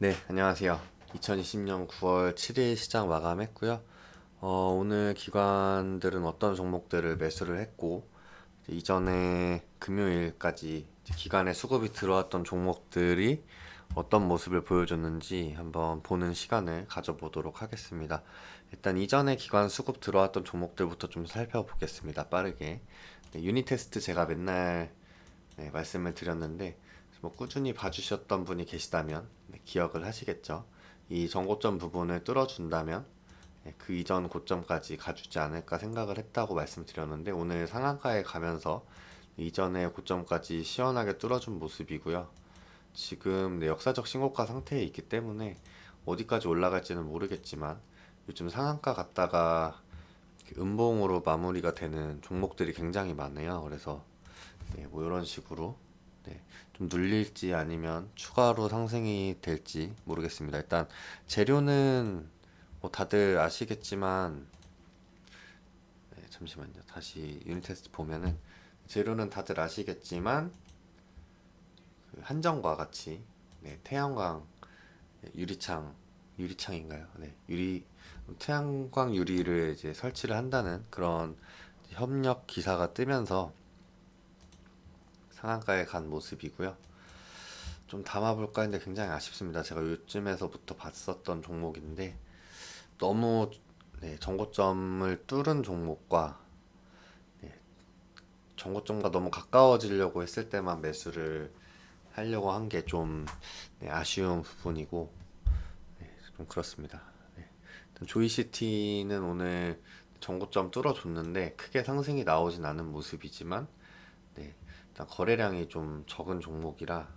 네, 안녕하세요. 2020년 9월 7일 시장 마감했고요. 오늘 기관들은 어떤 종목들을 매수를 했고, 이전에 금요일까지 기관에 수급이 들어왔던 종목들이 어떤 모습을 보여줬는지 한번 보는 시간을 가져보도록 하겠습니다. 일단 이전에 기관 수급 들어왔던 종목들부터 좀 살펴보겠습니다. 빠르게. 네, 유니 테스트 제가 맨날 말씀을 드렸는데 뭐 꾸준히 봐주셨던 분이 계시다면 기억을 하시겠죠. 이 전고점 부분을 뚫어준다면 그 이전 고점까지 가주지 않을까 생각을 했다고 말씀드렸는데 오늘 상한가에 가면서 이전의 고점까지 시원하게 뚫어준 모습이고요. 지금 역사적 신고가 상태에 있기 때문에 어디까지 올라갈지는 모르겠지만 요즘 상한가 갔다가 음봉으로 마무리가 되는 종목들이 굉장히 많아요. 그래서 뭐 이런 식으로 좀 눌릴지 아니면 추가로 상승이 될지 모르겠습니다. 일단 재료는 뭐 다들 아시겠지만 잠시만요. 다시 유닛 테스트 보면은 재료는 다들 아시겠지만 그 한정과 같이 태양광 유리창인가요? 네, 태양광 유리를 이제 설치를 한다는 그런 협력 기사가 뜨면서 상한가에 간 모습이고요. 좀 담아볼까 했는데 굉장히 아쉽습니다. 제가 요쯤에서부터 봤었던 종목인데 너무 정고점을 뚫은 종목과 정고점과 너무 가까워지려고 했을 때만 매수를 하려고 한 게 좀 아쉬운 부분이고 좀 그렇습니다. 조이시티는 오늘 정고점 뚫어줬는데 크게 상승이 나오진 않은 모습이지만 일단 거래량이 좀 적은 종목이라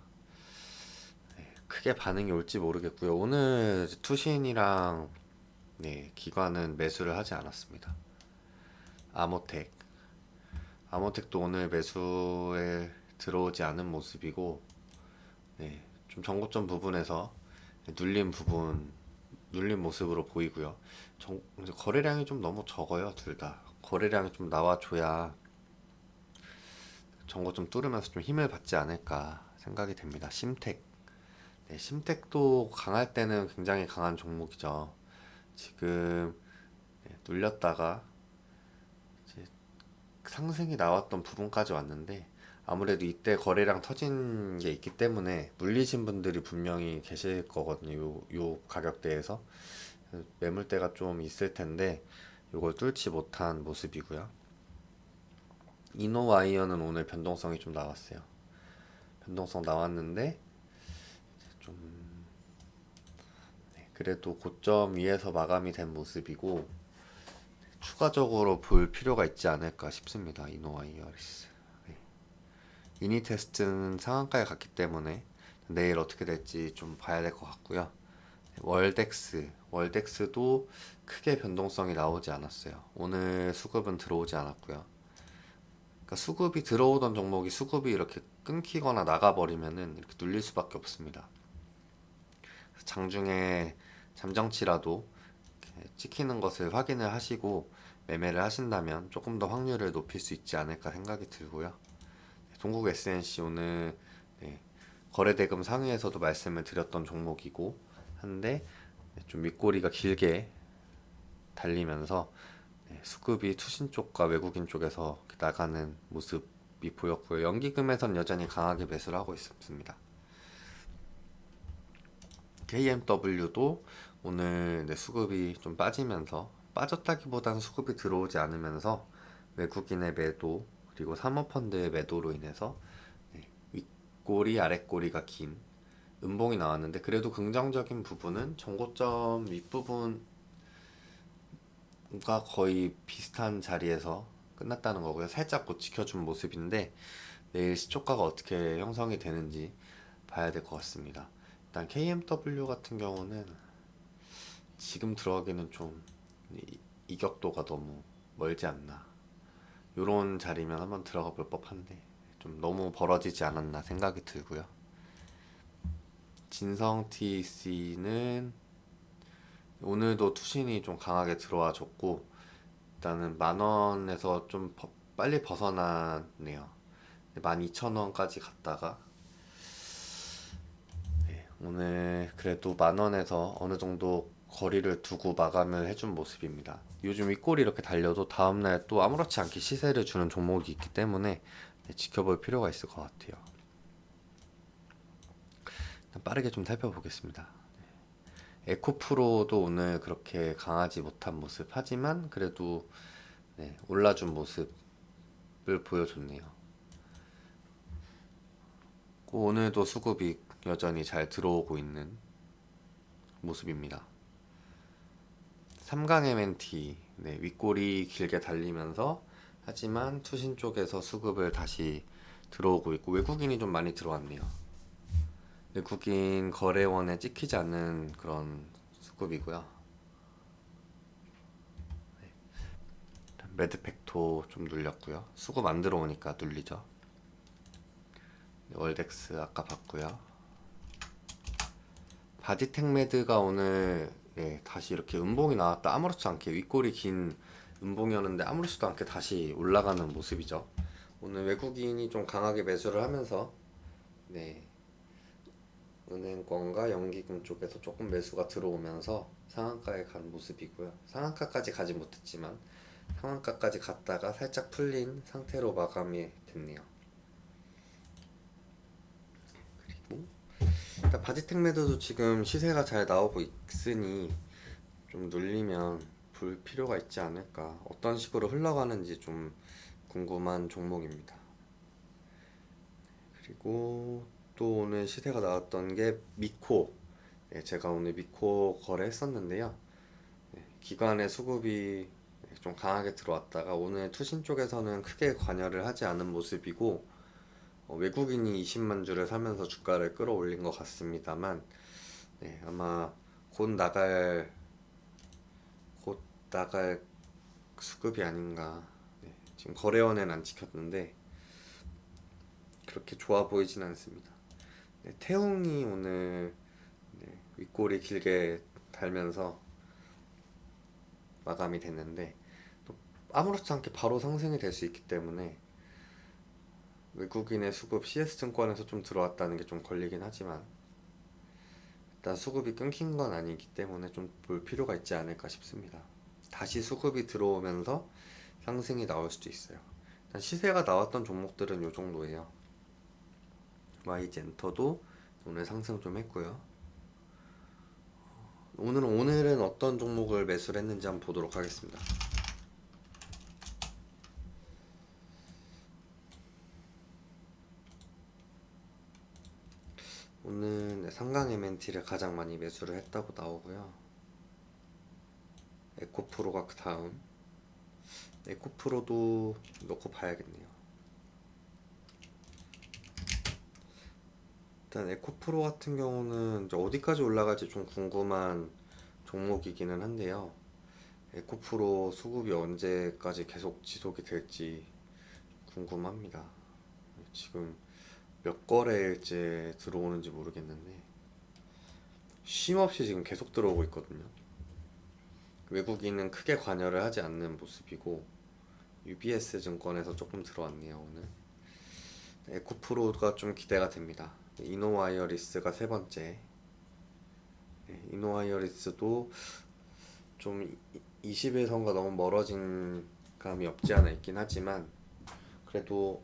크게 반응이 올지 모르겠고요. 오늘 투신이랑 기관은 매수를 하지 않았습니다. 아모텍. 아모텍도 오늘 매수에 들어오지 않은 모습이고, 좀 정고점 부분에서 눌린 부분, 눌린 모습으로 보이고요. 거래량이 좀 너무 적어요, 둘 다. 거래량이 좀 나와줘야 정고점 뚫으면서 좀 힘을 받지 않을까 생각이 됩니다. 심텍. 심텍도 강할 때는 굉장히 강한 종목이죠. 지금 눌렸다가 이제 상승이 나왔던 부분까지 왔는데 아무래도 이때 거래량 터진 게 있기 때문에 물리신 분들이 분명히 계실 거거든요. 요 가격대에서 매물대가 좀 있을 텐데 이걸 뚫지 못한 모습이고요. 이노와이어는 오늘 변동성이 좀 나왔어요. 변동성 나왔는데 좀 그래도 고점 위에서 마감이 된 모습이고 추가적으로 볼 필요가 있지 않을까 싶습니다. 이노와이어리스. 유니 테스트는 상한가에 갔기 때문에 내일 어떻게 될지 좀 봐야 될 것 같고요. 월덱스도 크게 변동성이 나오지 않았어요. 오늘 수급은 들어오지 않았고요. 그러니까 수급이 들어오던 종목이 수급이 이렇게 끊기거나 나가버리면은 이렇게 눌릴 수밖에 없습니다. 장중에 잠정치라도 찍히는 것을 확인을 하시고 매매를 하신다면 조금 더 확률을 높일 수 있지 않을까 생각이 들고요. 동국 SNC 오늘 거래대금 상위에서도 말씀을 드렸던 종목이고 한데 좀 윗꼬리가 길게 달리면서 수급이 투신 쪽과 외국인 쪽에서 나가는 모습이 보였고요. 연기금에선 여전히 강하게 매수를 하고 있습니다. KMW도 오늘 수급이 좀 빠지면서 빠졌다기보다는 수급이 들어오지 않으면서 외국인의 매도 그리고 사모펀드의 매도로 인해서 윗꼬리 아랫꼬리가 긴 음봉이 나왔는데 그래도 긍정적인 부분은 정고점 윗부분과 거의 비슷한 자리에서 끝났다는 거고요. 살짝 못 지켜준 모습인데 내일 시초가가 어떻게 형성이 되는지 봐야 될 것 같습니다. 일단 KMW 같은 경우는 지금 들어가기는 좀 이격도가 너무 멀지 않나. 요런 자리면 한번 들어가 볼 법한데 좀 너무 벌어지지 않았나 생각이 들고요. 진성 TC는 오늘도 투신이 좀 강하게 들어와 줬고 일단은 만 원에서 좀 빨리 벗어났네요. 12,000원까지 갔다가 오늘 그래도 10,000원에서 어느 정도 거리를 두고 마감을 해준 모습입니다. 요즘 윗골이 이렇게 달려도 다음날 또 아무렇지 않게 시세를 주는 종목이 있기 때문에 지켜볼 필요가 있을 것 같아요. 빠르게 좀 살펴보겠습니다. 에코프로도 오늘 그렇게 강하지 못한 모습 하지만 그래도 올라준 모습을 보여줬네요. 오늘도 수급이 여전히 잘 들어오고 있는 모습입니다. 삼강 MNT 윗골이 길게 달리면서 하지만 투신 쪽에서 수급을 다시 들어오고 있고 외국인이 좀 많이 들어왔네요. 외국인 거래원에 찍히지 않는 그런 수급이고요. 매드팩토 좀 눌렸고요. 수급 안 들어오니까 눌리죠. 월덱스 아까 봤고요. 바디텍 매드가 오늘 다시 이렇게 음봉이 나왔다. 아무렇지 않게 윗골이 긴 음봉이었는데 아무렇지도 않게 다시 올라가는 모습이죠. 오늘 외국인이 좀 강하게 매수를 하면서 은행권과 연기금 쪽에서 조금 매수가 들어오면서 상한가에 간 모습이고요. 상한가까지 가지 못했지만 상한가까지 갔다가 살짝 풀린 상태로 마감이 됐네요. 그리고 일단 바디텍 매드도 지금 시세가 잘 나오고 있으니 좀 눌리면 볼 필요가 있지 않을까. 어떤 식으로 흘러가는지 좀 궁금한 종목입니다. 그리고 또 오늘 시세가 나왔던 게 미코. 제가 오늘 미코 거래했었는데요. 기관의 수급이 좀 강하게 들어왔다가 오늘 투신 쪽에서는 크게 관여를 하지 않은 모습이고 외국인이 20만 주를 사면서 주가를 끌어올린 것 같습니다만 아마 곧 나갈 곧 나갈 수급이 아닌가. 지금 거래원엔 안 찍혔는데 그렇게 좋아 보이진 않습니다. 태웅이 오늘 윗골이 길게 달면서 마감이 됐는데 또 아무렇지 않게 바로 상승이 될 수 있기 때문에 외국인의 수급 CS증권에서 좀 들어왔다는 게 좀 걸리긴 하지만 일단 수급이 끊긴 건 아니기 때문에 좀 볼 필요가 있지 않을까 싶습니다. 다시 수급이 들어오면서 상승이 나올 수도 있어요. 일단 시세가 나왔던 종목들은 요 정도예요. YG엔터도 오늘 상승 좀 했고요. 오늘은 어떤 종목을 매수를 했는지 한번 보도록 하겠습니다. 오늘 삼강 MNT를 가장 많이 매수를 했다고 나오고요. 에코프로가 그 다음. 에코프로도 넣고 봐야겠네요. 일단 에코프로 같은 경우는 이제 어디까지 올라갈지 좀 궁금한 종목이기는 한데요. 에코프로 수급이 언제까지 계속 지속이 될지 궁금합니다. 지금 몇 거래일째 들어오는지 모르겠는데 쉼없이 지금 계속 들어오고 있거든요. 외국인은 크게 관여를 하지 않는 모습이고 UBS 증권에서 조금 들어왔네요. 오늘 에코프로가 좀 기대가 됩니다. 이노와이어리스가 세 번째. 이노와이어리스도 좀 20일선과 너무 멀어진 감이 없지 않아 있긴 하지만 그래도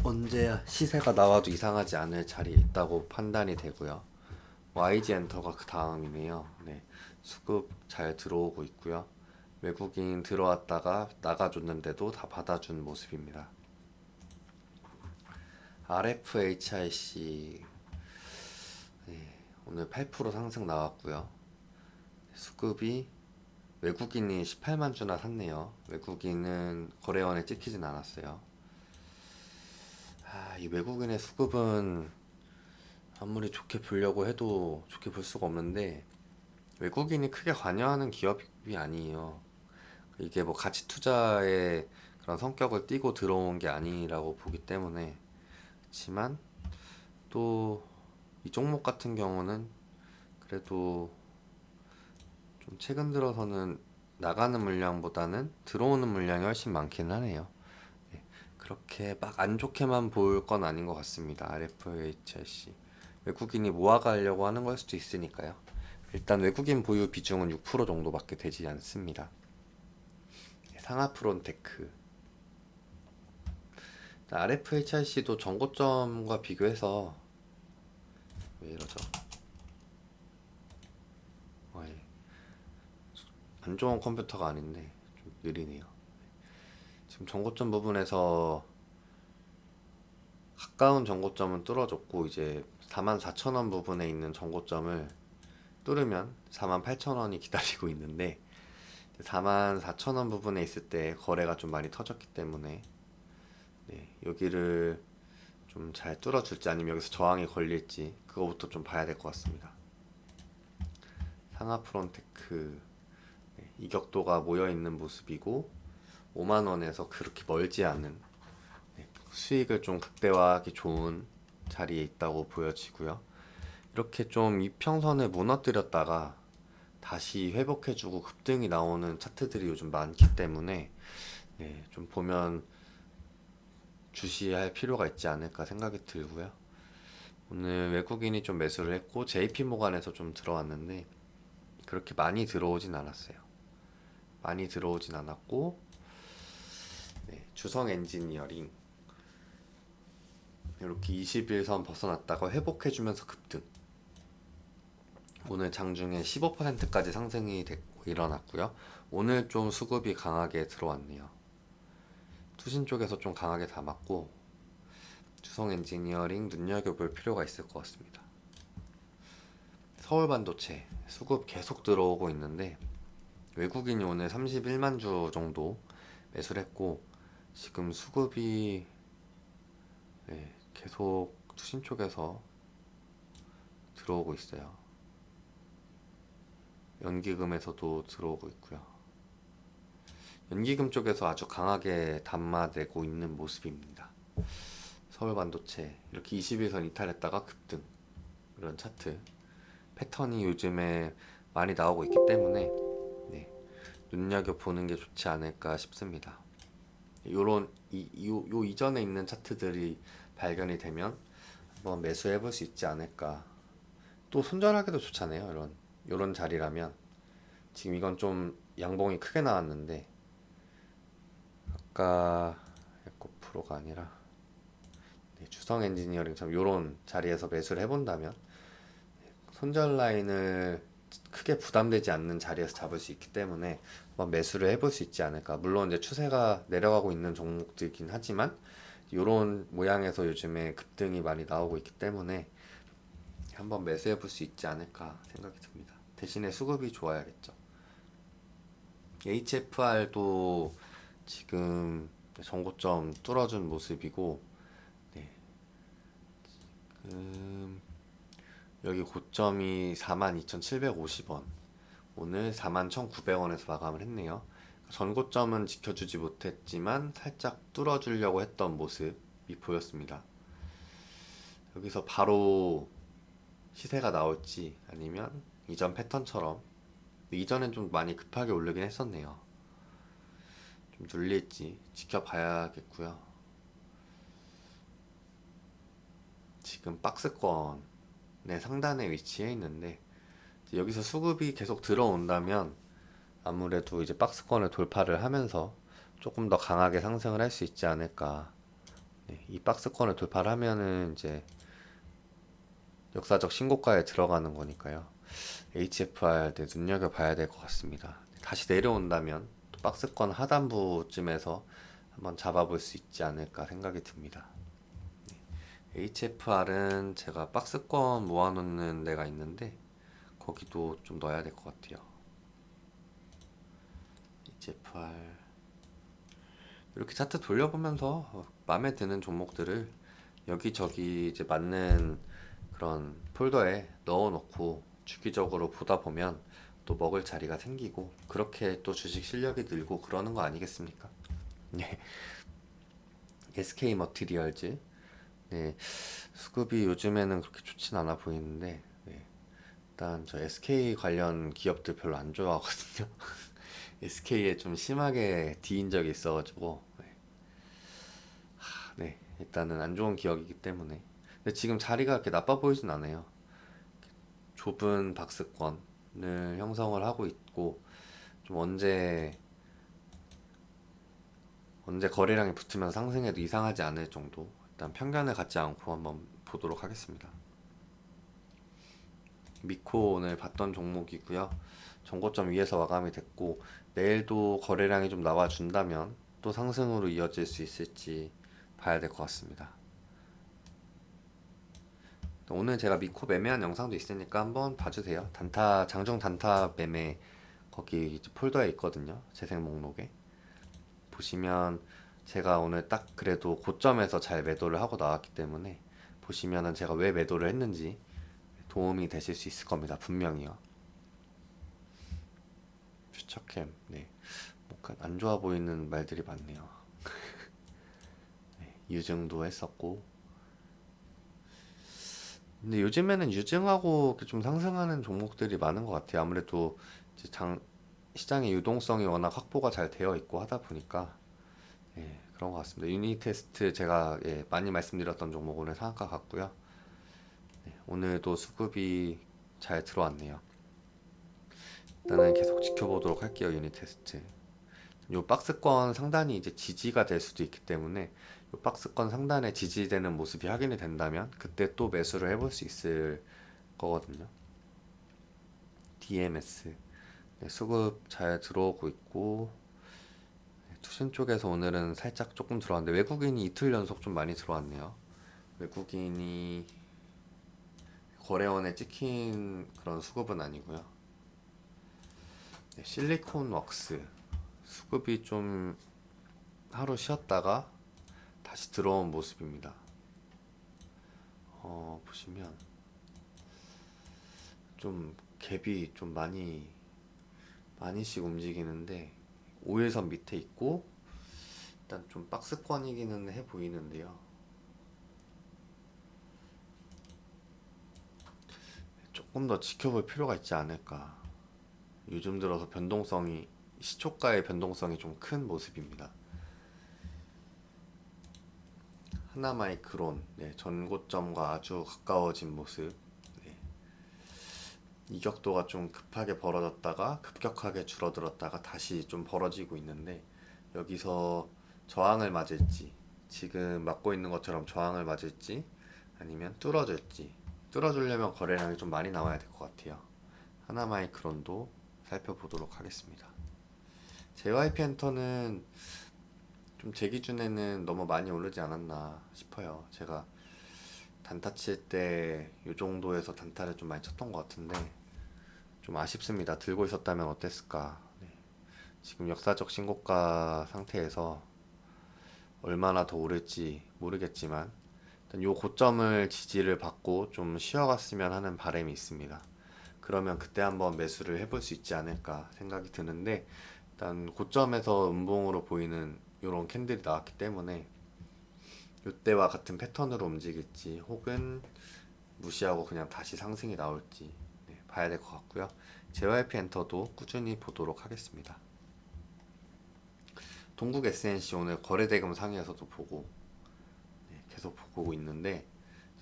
언제 시세가 나와도 이상하지 않을 자리에 있다고 판단이 되고요. YG엔터가 그 다음이네요. 수급 잘 들어오고 있고요. 외국인 들어왔다가 나가줬는데도 다 받아준 모습입니다. RFHIC 오늘 8% 상승 나왔고요. 수급이 외국인이 18만 주나 샀네요. 외국인은 거래원에 찍히진 않았어요. 이 외국인의 수급은 아무리 좋게 보려고 해도 좋게 볼 수가 없는데 외국인이 크게 관여하는 기업이 아니에요. 이게 뭐 가치 투자의 그런 성격을 띠고 들어온 게 아니라고 보기 때문에 그렇지만 또 이 종목 같은 경우는 그래도 좀 최근 들어서는 나가는 물량보다는 들어오는 물량이 훨씬 많긴 하네요. 그렇게 막 안 좋게만 볼 건 아닌 것 같습니다. RFHIC 외국인이 모아가려고 하는 걸 수도 있으니까요. 일단 외국인 보유 비중은 6% 정도밖에 되지 않습니다. 상하프론테크 RFHIC도 전고점과 비교해서 왜 이러죠? 예. 안 좋은 컴퓨터가 아닌데 좀 느리네요. 지금 전고점 부분에서 가까운 전고점은 뚫어졌고 이제 44,000원 부분에 있는 전고점을 뚫으면 48,000원이 기다리고 있는데 44,000원 부분에 있을 때 거래가 좀 많이 터졌기 때문에 여기를 좀 잘 뚫어줄지 아니면 여기서 저항이 걸릴지 그거부터 좀 봐야 될 것 같습니다. 상하프론테크 이격도가 모여있는 모습이고 5만원에서 그렇게 멀지 않은 수익을 좀 극대화하기 좋은 자리에 있다고 보여지고요. 이렇게 좀 이평선을 무너뜨렸다가 다시 회복해주고 급등이 나오는 차트들이 요즘 많기 때문에 좀 보면 주시할 필요가 있지 않을까 생각이 들고요. 오늘 외국인이 좀 매수를 했고 JP모간에서 좀 들어왔는데 그렇게 많이 들어오진 않았어요. 많이 들어오진 않았고 주성 엔지니어링 이렇게 21선 벗어났다가 회복해주면서 급등. 오늘 장중에 15%까지 상승이 됐고 일어났고요. 오늘 좀 수급이 강하게 들어왔네요. 투신 쪽에서 좀 강하게 담았고 주성 엔지니어링 눈여겨볼 필요가 있을 것 같습니다. 서울반도체 수급 계속 들어오고 있는데 외국인이 오늘 31만 주 정도 매수를 했고 지금 수급이 계속 투신 쪽에서 들어오고 있어요. 연기금에서도 들어오고 있고요. 연기금 쪽에서 아주 강하게 담아내고 있는 모습입니다. 서울반도체 이렇게 21선 이탈했다가 급등 이런 차트 패턴이 요즘에 많이 나오고 있기 때문에 눈여겨보는 게 좋지 않을까 싶습니다. 요런 요 이전에 있는 차트들이 발견이 되면 한번 매수해 볼 수 있지 않을까. 또 손절하기도 좋잖아요. 요런 자리라면 지금 이건 좀 양봉이 크게 나왔는데 아까 에코프로가 아니라 주성 엔지니어링처럼 요런 자리에서 매수를 해본다면 손절 라인을 크게 부담되지 않는 자리에서 잡을 수 있기 때문에 한번 매수를 해볼 수 있지 않을까. 물론 이제 추세가 내려가고 있는 종목들이긴 하지만 이런 모양에서 요즘에 급등이 많이 나오고 있기 때문에 한번 매수해 볼 수 있지 않을까 생각이 듭니다. 대신에 수급이 좋아야겠죠. HFR도 지금 전고점 뚫어준 모습이고 여기 고점이 42,750원 오늘 41,900원에서 마감을 했네요. 전고점은 지켜주지 못했지만 살짝 뚫어주려고 했던 모습이 보였습니다. 여기서 바로 시세가 나올지 아니면 이전 패턴처럼 이전엔 좀 많이 급하게 오르긴 했었네요. 좀 눌릴지 지켜봐야겠고요. 지금 박스권의 상단에 위치해 있는데 여기서 수급이 계속 들어온다면 아무래도 이제 박스권을 돌파를 하면서 조금 더 강하게 상승을 할 수 있지 않을까. 이 박스권을 돌파를 하면은 이제 역사적 신고가에 들어가는 거니까요. HFR 눈여겨봐야 될 것 같습니다. 다시 내려온다면 또 박스권 하단부쯤에서 한번 잡아볼 수 있지 않을까 생각이 듭니다. HFR은 제가 박스권 모아놓는 데가 있는데 거기도 좀 넣어야 될 것 같아요. HFR 이렇게 차트 돌려보면서 마음에 드는 종목들을 여기저기 이제 맞는 그런 폴더에 넣어놓고 주기적으로 보다 보면 또 먹을 자리가 생기고 그렇게 또 주식 실력이 늘고 그러는 거 아니겠습니까? 네. SK 머티리얼즈 수급이 요즘에는 그렇게 좋진 않아 보이는데 일단 저 SK 관련 기업들 별로 안 좋아하거든요. SK에 좀 심하게 뒤인 적이 있어가지고 일단은 안 좋은 기억이기 때문에 근데 지금 자리가 그렇게 나빠 보이진 않아요. 좁은 박스권을 형성을 하고 있고, 좀 언제 거래량이 붙으면 상승해도 이상하지 않을 정도. 일단 편견을 갖지 않고 한번 보도록 하겠습니다. 미코 오늘 봤던 종목이고요. 전고점 위에서 마감이 됐고, 내일도 거래량이 좀 나와준다면 또 상승으로 이어질 수 있을지 봐야 될 것 같습니다. 오늘 제가 미코 매매한 영상도 있으니까 한번 봐주세요. 단타, 장중 단타 매매 거기 이제 폴더에 있거든요. 재생 목록에. 보시면 제가 오늘 딱 그래도 고점에서 잘 매도를 하고 나왔기 때문에 보시면은 제가 왜 매도를 했는지 도움이 되실 수 있을 겁니다. 분명히요. 퓨처캠, 네. 뭔가 안 좋아 보이는 말들이 많네요. 네, 유증도 했었고. 근데 요즘에는 유증하고 이렇게 좀 상승하는 종목들이 많은 것 같아요. 아무래도 이제 시장의 유동성이 워낙 확보가 잘 되어 있고 하다 보니까 예, 그런 것 같습니다. 유니테스트 제가 예, 많이 말씀드렸던 종목 오늘 상한가 같고요. 네, 오늘도 수급이 잘 들어왔네요. 일단은 계속 지켜보도록 할게요. 유니테스트. 요 박스권 상단이 이제 지지가 될 수도 있기 때문에 요 박스권 상단에 지지되는 모습이 확인이 된다면 그때 또 매수를 해볼 수 있을 거거든요. DMS 네, 수급 잘 들어오고 있고 네, 투신 쪽에서 오늘은 살짝 조금 들어왔는데 외국인이 이틀 연속 좀 많이 들어왔네요. 외국인이 거래원에 찍힌 그런 수급은 아니고요. 네, 실리콘 웍스 수급이 좀 하루 쉬었다가 다시 들어온 모습입니다. 보시면 좀 갭이 좀 많이씩 움직이는데 5일선 밑에 있고 일단 좀 박스권이기는 해 보이는데요. 조금 더 지켜볼 필요가 있지 않을까. 요즘 들어서 시초가의 변동성이 좀 큰 모습입니다. 하나마이크론, 네, 전고점과 아주 가까워진 모습. 네, 이격도가 좀 급하게 벌어졌다가 급격하게 줄어들었다가 다시 좀 벌어지고 있는데 여기서 저항을 맞을지 지금 맞고 있는 것처럼 저항을 맞을지 아니면 뚫어질지 뚫어주려면 거래량이 좀 많이 나와야 될 것 같아요. 하나마이크론도 살펴보도록 하겠습니다. JYP 엔터는 좀 제 기준에는 너무 많이 오르지 않았나 싶어요. 제가 단타 칠 때 이 정도에서 단타를 좀 많이 쳤던 것 같은데 좀 아쉽습니다. 들고 있었다면 어땠을까. 네. 지금 역사적 신고가 상태에서 얼마나 더 오를지 모르겠지만 일단 요 고점을 지지를 받고 좀 쉬어갔으면 하는 바람이 있습니다. 그러면 그때 한번 매수를 해볼 수 있지 않을까 생각이 드는데 일단 고점에서 음봉으로 보이는 이런 캔들이 나왔기 때문에 이때와 같은 패턴으로 움직일지 혹은 무시하고 그냥 다시 상승이 나올지 네, 봐야 될 것 같고요. JYP 엔터도 꾸준히 보도록 하겠습니다. 동국 SNC 오늘 거래대금 상위에서도 보고 네, 계속 보고 있는데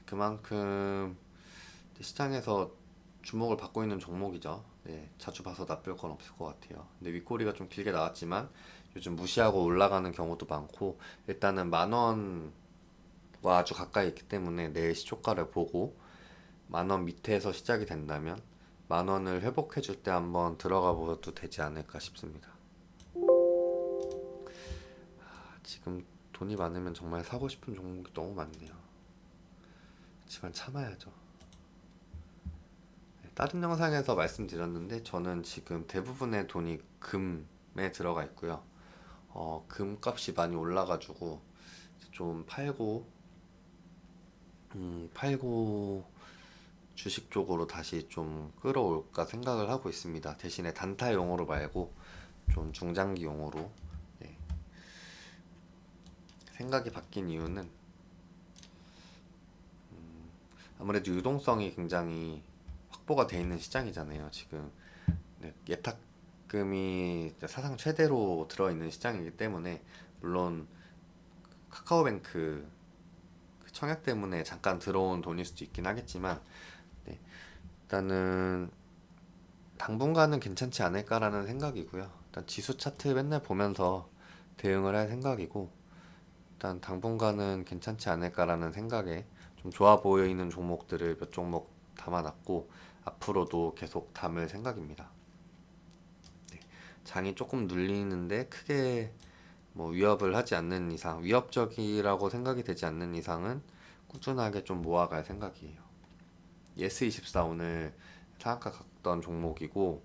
그만큼 시장에서 주목을 받고 있는 종목이죠. 네, 자주 봐서 나쁠 건 없을 것 같아요. 근데 윗꼬리가 좀 길게 나왔지만 요즘 무시하고 올라가는 경우도 많고 일단은 10,000원과 아주 가까이 있기 때문에 내일 시초가를 보고 10,000원 밑에서 시작이 된다면 10,000원을 회복해 줄 때 한번 들어가 봐도 되지 않을까 싶습니다. 지금 돈이 많으면 정말 사고 싶은 종목이 너무 많네요. 하지만 참아야죠. 다른 영상에서 말씀드렸는데 저는 지금 대부분의 돈이 금에 들어가 있고요. 금 값이 많이 올라가지고 좀 팔고 주식 쪽으로 다시 좀 끌어올까 생각을 하고 있습니다. 대신에 단타용으로 말고 좀 중장기용으로 네. 생각이 바뀐 이유는 아무래도 유동성이 굉장히 확보가 돼 있는 시장이잖아요. 지금 네, 예탁금이 사상 최대로 들어있는 시장이기 때문에 물론 카카오뱅크 그 청약 때문에 잠깐 들어온 돈일 수도 있긴 하겠지만, 네, 일단은 당분간은 괜찮지 않을까라는 생각이고요. 일단 지수 차트 맨날 보면서 대응을 할 생각이고, 일단 당분간은 괜찮지 않을까라는 생각에 좀 좋아 보이는 종목들을 몇 종목 담아놨고, 앞으로도 계속 담을 생각입니다. 네, 장이 조금 눌리는데 크게 뭐 위협을 하지 않는 이상, 위협적이라고 생각이 되지 않는 이상은 꾸준하게 좀 모아갈 생각이에요. 예스24 오늘 상한가 갔던 종목이고,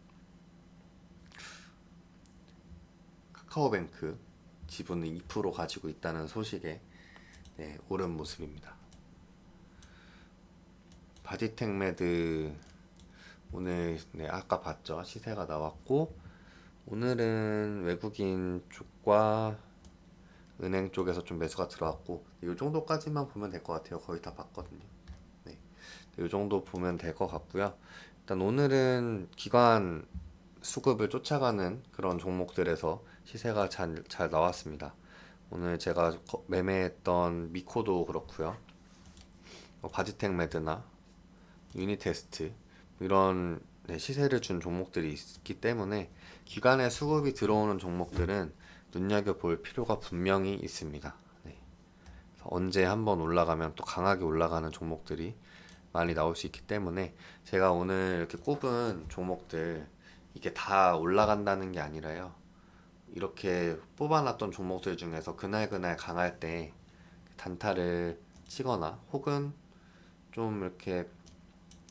카카오뱅크 지분을 2% 가지고 있다는 소식에 네, 오른 모습입니다. 바디텍메드 오늘 네, 아까 봤죠? 시세가 나왔고, 오늘은 외국인 쪽과 은행 쪽에서 좀 매수가 들어왔고, 이 정도까지만 보면 될 것 같아요. 거의 다 봤거든요. 네, 이 정도 보면 될 것 같고요. 일단 오늘은 기관 수급을 쫓아가는 그런 종목들에서 시세가 잘 나왔습니다. 오늘 제가 매매했던 미코도 그렇고요. 바디텍메드나 유니테스트 이런 네, 시세를 준 종목들이 있기 때문에 기관의 수급이 들어오는 종목들은 눈여겨볼 필요가 분명히 있습니다. 네. 언제 한번 올라가면 또 강하게 올라가는 종목들이 많이 나올 수 있기 때문에 제가 오늘 이렇게 꼽은 종목들 이게 다 올라간다는 게 아니라요. 이렇게 뽑아놨던 종목들 중에서 그날그날 강할 때 단타를 치거나 혹은 좀 이렇게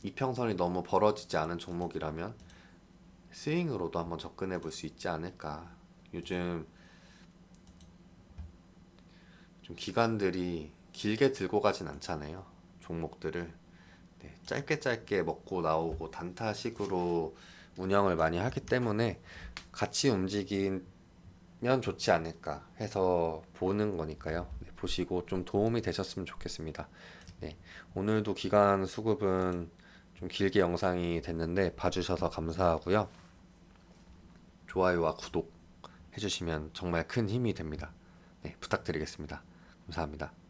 이평선이 너무 벌어지지 않은 종목이라면 스윙으로도 한번 접근해 볼 수 있지 않을까. 요즘 좀 기관들이 길게 들고 가진 않잖아요. 종목들을. 네, 짧게 짧게 먹고 나오고 단타식으로 운영을 많이 하기 때문에 같이 움직이면 좋지 않을까 해서 보는 거니까요. 네, 보시고 좀 도움이 되셨으면 좋겠습니다. 네, 오늘도 기간 수급은 좀 길게 영상이 됐는데 봐주셔서 감사하고요. 좋아요와 구독 해주시면 정말 큰 힘이 됩니다. 네, 부탁드리겠습니다. 감사합니다.